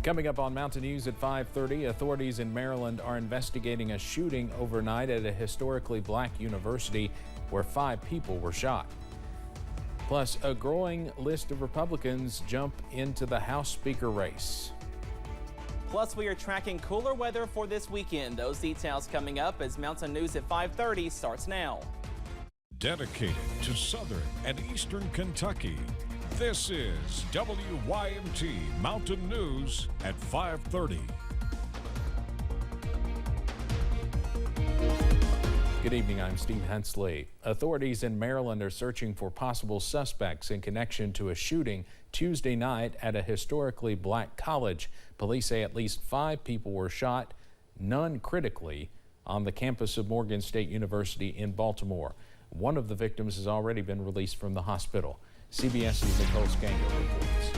Coming up on Mountain News at 5:30, authorities in Maryland are investigating a shooting overnight at a historically black university where 5 people were shot. Plus, a growing list of Republicans jump into the House Speaker race. Plus, we are tracking cooler weather for this weekend. Those details coming up as Mountain News at 5:30 starts now. Dedicated to Southern and Eastern Kentucky, this is WYMT Mountain News at 5:30. Good evening, I'm Steve Hensley. Authorities in Maryland are searching for possible suspects in connection to a shooting Tuesday night at a historically black college. Police say at least 5 people were shot, none critically, on the campus of Morgan State University in Baltimore. One of the victims has already been released from the hospital. CBS's Nicole Scango reports.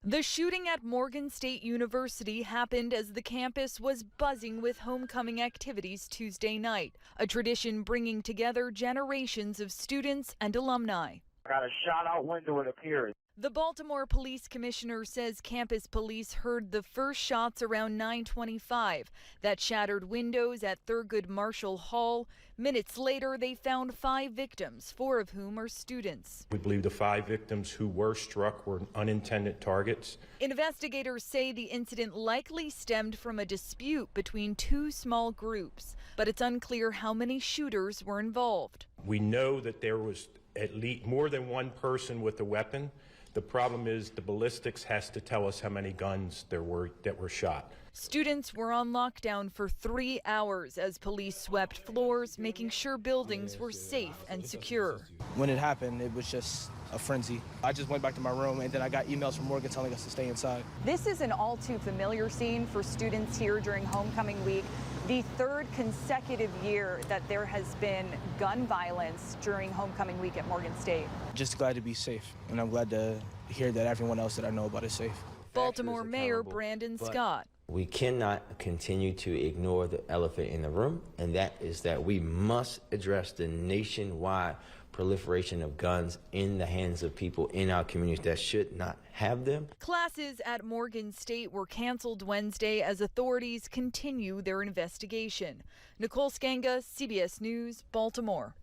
The shooting at Morgan State University happened as the campus was buzzing with homecoming activities Tuesday night, a tradition bringing together generations of students and alumni. Got a shot out window, it appears. The Baltimore Police Commissioner says campus police heard the first shots around 9:25 that shattered windows at Thurgood Marshall Hall. Minutes later, they found 5 victims, 4 of whom are students. We believe the 5 victims who were struck were unintended targets. Investigators say the incident likely stemmed from a dispute between 2 small groups, but it's unclear how many shooters were involved. We know that there was at least more than one person with a weapon. The problem is the ballistics has to tell us how many guns there were that were shot. Students were on lockdown for 3 hours as police swept floors, making sure buildings were safe and secure. When it happened, it was just a frenzy. I just went back to my room and then I got emails from Morgan telling us to stay inside. This is an all too familiar scene for students here during homecoming week. The 3rd consecutive year that there has been gun violence during homecoming week at Morgan State. Just glad to be safe, and I'm glad to hear that everyone else that I know about is safe. Baltimore Mayor Brandon Scott. We cannot continue to ignore the elephant in the room, and that is that we must address the nationwide proliferation of guns in the hands of people in our communities that should not have them. Classes at Morgan State were canceled Wednesday as authorities continue their investigation. Nicole Skanga, CBS News, Baltimore.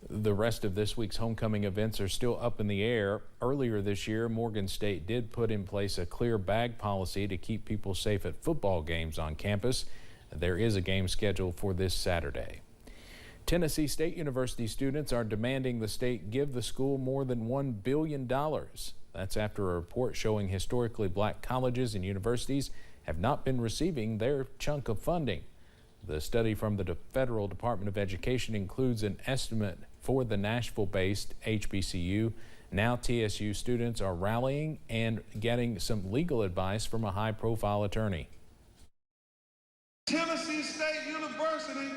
The rest of this week's homecoming events are still up in the air. Earlier this year, Morgan State did put in place a clear bag policy to keep people safe at football games on campus. There is a game scheduled for this Saturday. Tennessee State University students are demanding the state give the school more than $1 billion. That's after a report showing historically black colleges and universities have not been receiving their chunk of funding. The study from the Federal Department of Education includes an estimate for the Nashville-based HBCU. Now TSU students are rallying and getting some legal advice from a high-profile attorney. Tennessee State University,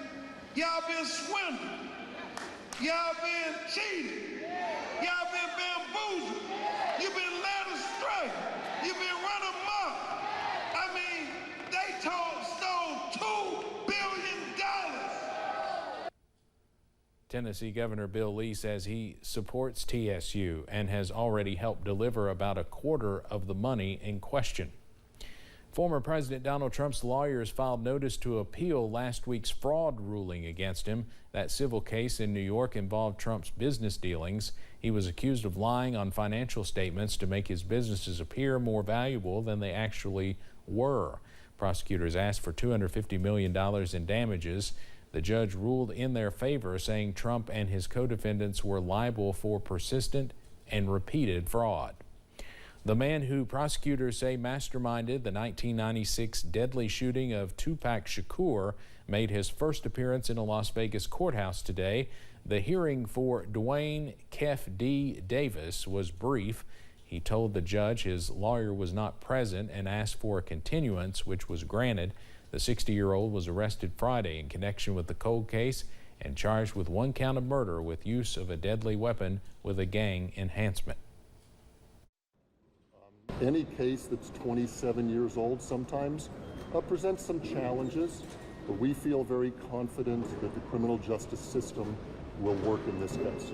y'all been swindled. Y'all been cheated. Y'all been bamboozled. You've been led astray. You've been run amok. I mean, they stole $2 billion. Tennessee Governor Bill Lee says he supports TSU and has already helped deliver about a quarter of the money in question. Former President Donald Trump's lawyers filed notice to appeal last week's fraud ruling against him. That civil case in New York involved Trump's business dealings. He was accused of lying on financial statements to make his businesses appear more valuable than they actually were. Prosecutors asked for $250 million in damages. The judge ruled in their favor, saying Trump and his co-defendants were liable for persistent and repeated fraud. The man who prosecutors say masterminded the 1996 deadly shooting of Tupac Shakur made his first appearance in a Las Vegas courthouse today. The hearing for Dwayne Kef D. Davis was brief. He told the judge his lawyer was not present and asked for a continuance, which was granted. The 60-year-old was arrested Friday in connection with the cold case and charged with 1 count of murder with use of a deadly weapon with a gang enhancement. Any case that's 27 years old sometimes presents some challenges, but we feel very confident that the criminal justice system will work in this case.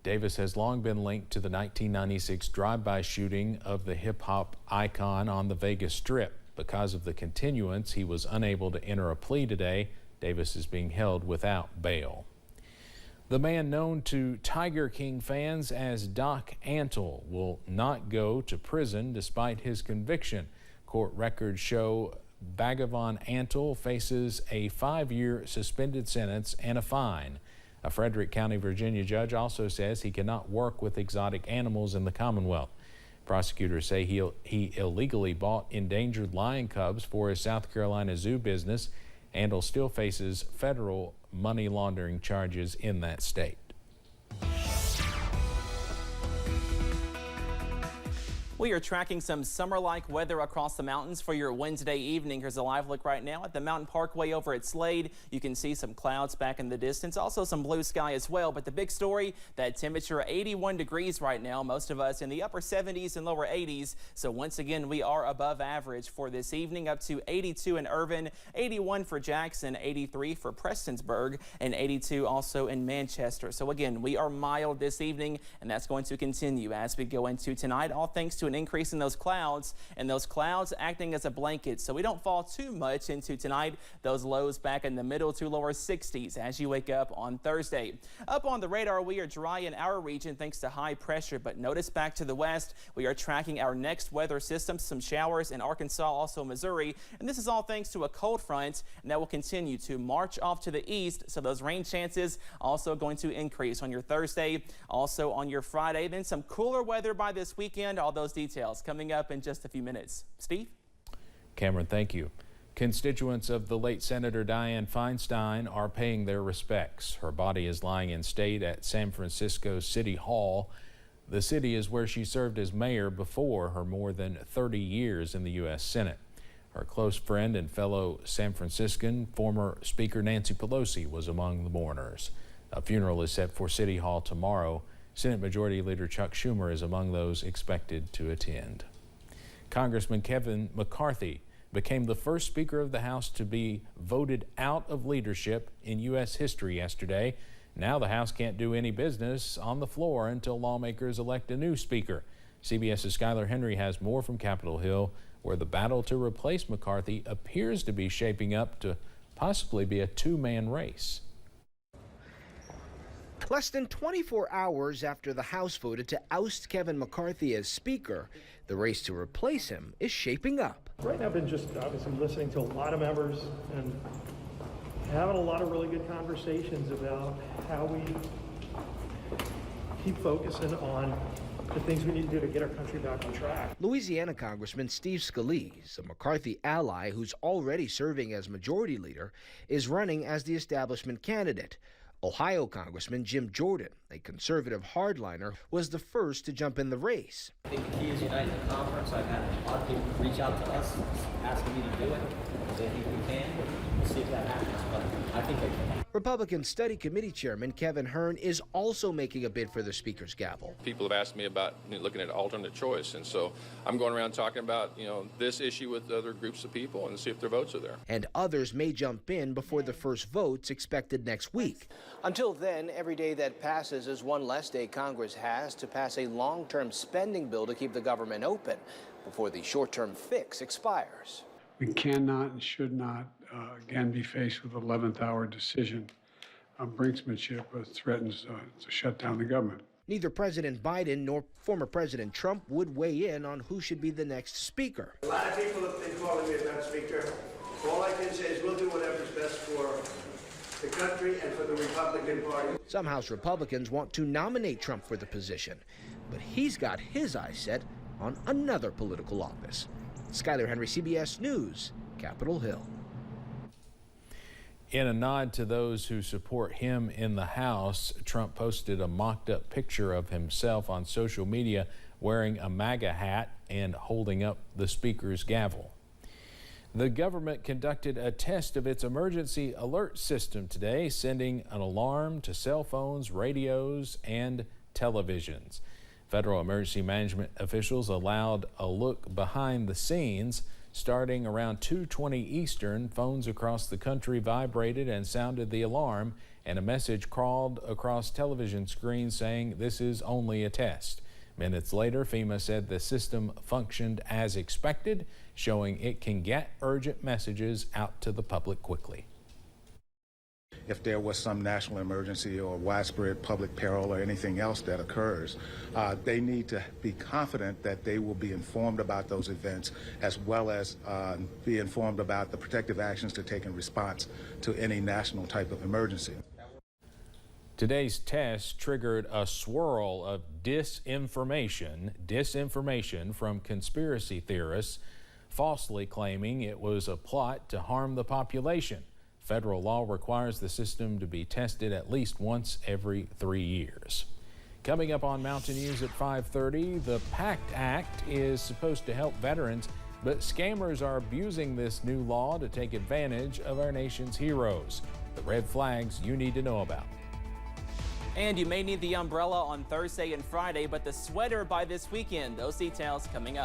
Davis has long been linked to the 1996 drive-by shooting of the hip-hop icon on the Vegas Strip. Because of the continuance, he was unable to enter a plea today. Davis is being held without bail. The man known to Tiger King fans as Doc Antle will not go to prison despite his conviction. Court records show Bhagavan Antle faces a 5-year suspended sentence and a fine. A Frederick County, Virginia judge also says he cannot work with exotic animals in the Commonwealth. Prosecutors say he illegally bought endangered lion cubs for his South Carolina zoo business. Antle still faces federal money laundering charges in that state. We are tracking some summer-like weather across the mountains for your Wednesday evening. Here's a live look right now at the Mountain Parkway over at Slade. You can see some clouds back in the distance, also some blue sky as well. But the big story, that temperature 81 degrees right now, most of us in the upper 70s and lower 80s. So once again, we are above average for this evening, up to 82 in Irvine, 81 for Jackson, 83 for Prestonsburg, and 82 also in Manchester. So again, we are mild this evening, and that's going to continue as we go into tonight, all thanks to an increase in those clouds, and those clouds acting as a blanket so we don't fall too much into tonight. Those lows back in the middle to lower 60s as you wake up on Thursday. Up on the radar, we are dry in our region thanks to high pressure, but notice back to the west, we are tracking our next weather system, some showers in Arkansas, also Missouri, and this is all thanks to a cold front, and that will continue to march off to the east, so those rain chances also going to increase on your Thursday, also on your Friday. Then some cooler weather by this weekend. All those details coming up in just a few minutes. Steve? Cameron, thank you. Constituents of the late Senator Diane Feinstein are paying their respects. Her body is lying in state at San Francisco City Hall. The city is where she served as mayor before her more than 30 years in the U.S. Senate. Her close friend and fellow San Franciscan, former Speaker Nancy Pelosi, was among the mourners. A funeral is set for City Hall tomorrow. Senate Majority Leader Chuck Schumer is among those expected to attend. Congressman Kevin McCarthy became the first Speaker of the House to be voted out of leadership in U.S. history yesterday. Now the House can't do any business on the floor until lawmakers elect a new Speaker. CBS's Skylar Henry has more from Capitol Hill, where the battle to replace McCarthy appears to be shaping up to possibly be a two-man race. Less than 24 hours after the House voted to oust Kevin McCarthy as Speaker, the race to replace him is shaping up. Right now, I've been just obviously listening to a lot of members and having a lot of really good conversations about how we keep focusing on the things we need to do to get our country back on track. Louisiana Congressman Steve Scalise, a McCarthy ally who's already serving as Majority Leader, is running as the establishment candidate. Ohio Congressman Jim Jordan, a conservative hardliner, was the first to jump in the race. I think the key is uniting the conference. I've had a lot of people reach out to us asking me to do it. They think we can. We'll see if that happens, but I think they can. Republican Study Committee Chairman Kevin Hern is also making a bid for the Speaker's gavel. People have asked me about looking at alternate choice, and so I'm going around talking about this issue with other groups of people and see if their votes are there. And others may jump in before the first vote's expected next week. Until then, every day that passes is one less day Congress has to pass a long-term spending bill to keep the government open before the short-term fix expires. We cannot and should not again be faced with an 11th hour decision of brinksmanship that threatens to shut down the government. Neither President Biden nor former President Trump would weigh in on who should be the next Speaker. A lot of people have been calling me about Speaker. All I can say is we'll do whatever's best for the country and for the Republican Party. Some House Republicans want to nominate Trump for the position, but he's got his eyes set on another political office. Skylar Henry, CBS News, Capitol Hill. In a nod to those who support him in the House, Trump posted a mocked-up picture of himself on social media wearing a MAGA hat and holding up the Speaker's gavel. The government conducted a test of its emergency alert system today, sending an alarm to cell phones, radios, and televisions. Federal emergency management officials allowed a look behind the scenes. Starting around 2:20 Eastern, phones across the country vibrated and sounded the alarm, and a message crawled across television screens saying this is only a test. Minutes later, FEMA said the system functioned as expected, showing it can get urgent messages out to the public quickly. If there was some national emergency or widespread public peril or anything else that occurs, they need to be confident that they will be informed about those events, as well as be informed about the protective actions to take in response to any national type of emergency. Today's test triggered a swirl of disinformation from conspiracy theorists, falsely claiming it was a plot to harm the population. Federal law requires the system to be tested at least once every 3 years. Coming up on Mountain News at 5:30, the PACT Act is supposed to help veterans, but scammers are abusing this new law to take advantage of our nation's heroes. The red flags you need to know about. And you may need the umbrella on Thursday and Friday, but the sweater by this weekend. Those details coming up.